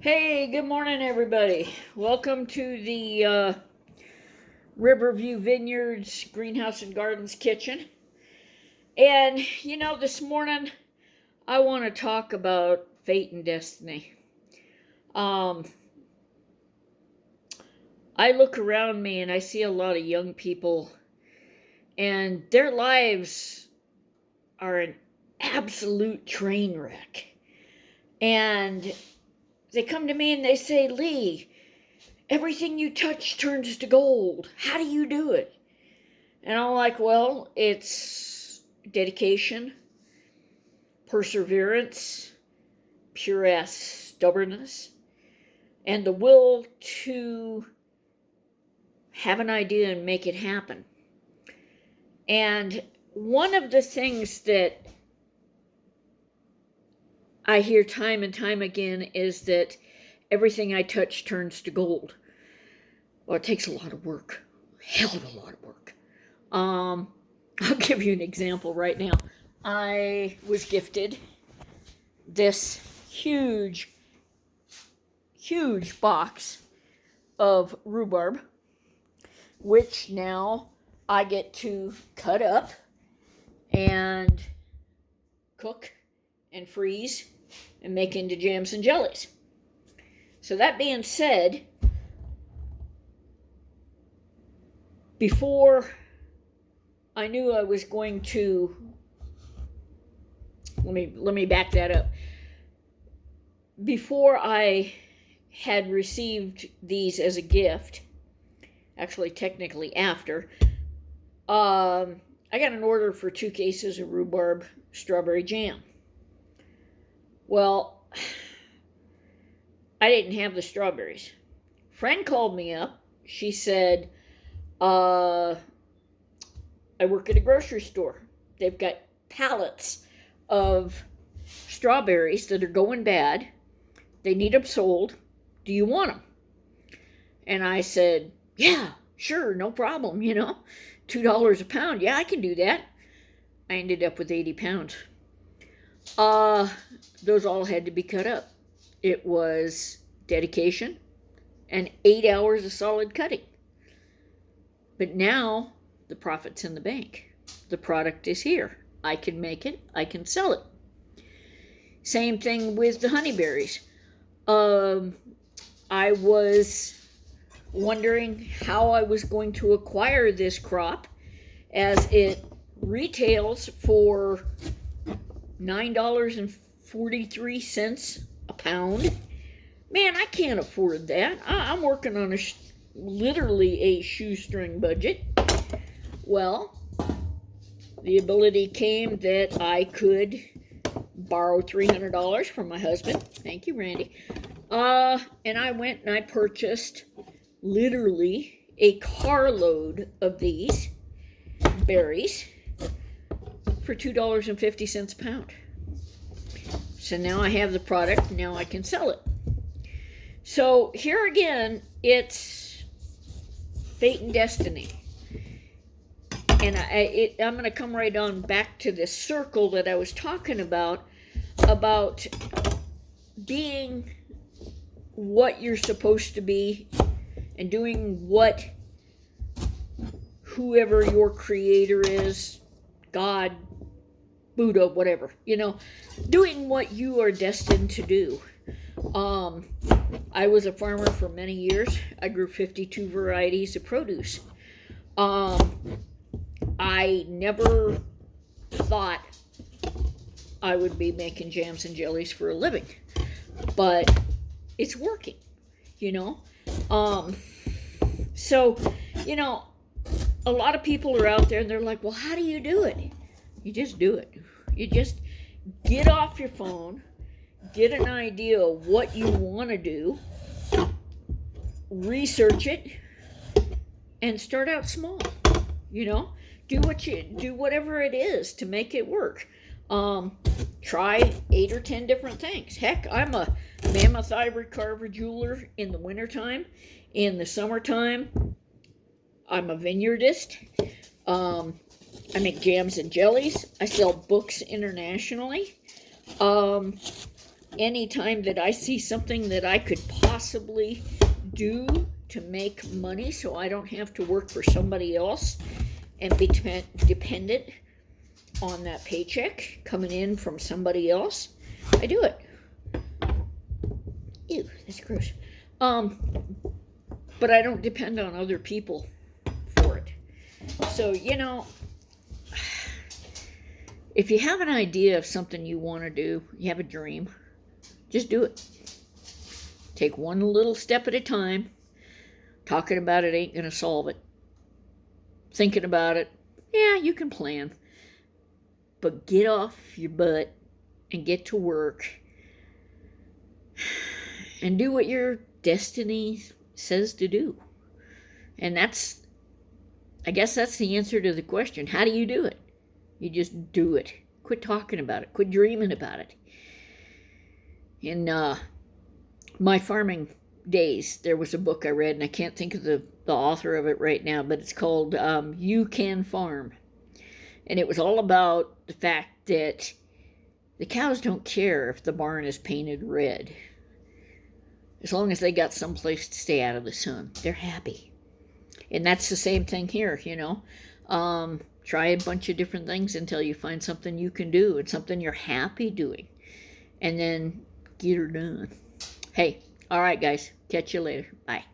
Hey, good morning, everybody. Welcome to the Riverview Vineyards Greenhouse and Gardens kitchen. And, this morning I want to talk about fate and destiny. I look around me and I see a lot of young people, and their lives are an absolute train wreck. And they come to me and they say, Lee, everything you touch turns to gold. How do you do it? And I'm like, well, it's dedication, perseverance, pure ass stubbornness, and the will to have an idea and make it happen. And one of the things that I hear time and time again is that everything I touch turns to gold. Well, it takes a lot of work, hell of a lot of work. I'll give you an example right now. I was gifted this huge box of rhubarb, which now I get to cut up and cook and freeze and make into jams and jellies. So that being said, before I knew I was going to, let me back that up. Before I had received these as a gift, actually technically after, I got an order for 2 cases of rhubarb strawberry jam. Well, I didn't have the strawberries. Friend called me up. She said, I work at a grocery store. They've got pallets of strawberries that are going bad. They need them sold. Do you want them? And I said, yeah, sure, no problem, $2 a pound. Yeah, I can do that. I ended up with 80 pounds. Those all had to be cut up. It was dedication and 8 hours of solid cutting. But now the profit's in the bank. The product is here. I can make it. I can sell it. Same thing with the honeyberries. I was wondering how I was going to acquire this crop, as it retails for $9.43 a pound. Man, I can't afford that. I'm working on literally a shoestring budget. Well, the ability came that I could borrow $300 from my husband. Thank you, Randy. And I went and I purchased literally a carload of these berries for $2.50 a pound. So now I have the product. Now I can sell it. So here again, it's fate and destiny. And I'm going to come right on back to this circle that I was talking about being what you're supposed to be and doing what whoever your creator is, God, Buddha, whatever, doing what you are destined to do. I was a farmer for many years. I grew 52 varieties of produce. I never thought I would be making jams and jellies for a living, but it's working, So, a lot of people are out there and they're like, well, how do you do it? You just do it. You just get off your phone, get an idea of what you want to do, research it, and start out small. Do whatever it is to make it work. Try 8 or 10 different things. Heck, I'm a mammoth ivory carver jeweler in the wintertime. In the summertime, I'm a vineyardist. I make jams and jellies. I sell books internationally. anytime that I see something that I could possibly do to make money so I don't have to work for somebody else and be dependent on that paycheck coming in from somebody else, I do it. Ew, that's gross. But I don't depend on other people for it. So, if you have an idea of something you want to do, you have a dream, just do it. Take one little step at a time. Talking about it ain't going to solve it. Thinking about it, yeah, you can plan. But get off your butt and get to work and do what your destiny says to do. And I guess that's the answer to the question. How do you do it? You just do it. Quit talking about it. Quit dreaming about it. In my farming days, there was a book I read, and I can't think of the author of it right now, but it's called You Can Farm. And it was all about the fact that the cows don't care if the barn is painted red. As long as they got someplace to stay out of the sun, they're happy. And that's the same thing here, Try a bunch of different things until you find something you can do and something you're happy doing. And then get her done. Hey, all right, guys. Catch you later. Bye.